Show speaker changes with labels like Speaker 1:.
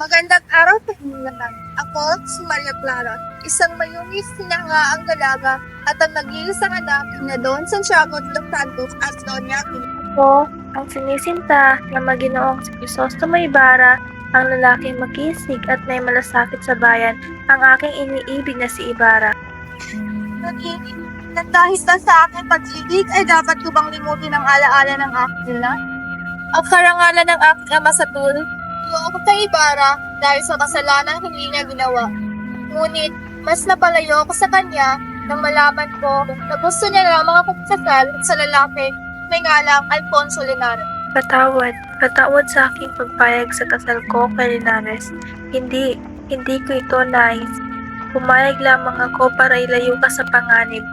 Speaker 1: Magandang araw sa inyo lahat. Ako si Maria Clara, isang mayunis sinangaang dalaga at ang nag-iisang anak na Don Santiago de los Santos at Doña Aquila.
Speaker 2: Ako ang sinisinta na Maginoong si Crisostomo Ibarra, ang lalaking makisig at may malasakit sa bayan, ang aking iniibig na si Ibarra.
Speaker 1: Nang dahil sa aking pag-ibig ay dapat ko bang limutin ang alaala ng aking ina? Ang karangalan ng aking ama sa tul, iyong kay Ibarra dahil sa kasalanan hindi niya ginawa. Ngunit, mas napalayo ako sa kanya nang malaman ko na gusto niya lamang ako kasal sa lalaki may ngalang Alfonso Linares.
Speaker 2: Patawad sa aking pagpayag sa kasal ko kay Linares. Hindi ko ito nais. Pumayag lamang ako para ilayo ka sa panganib.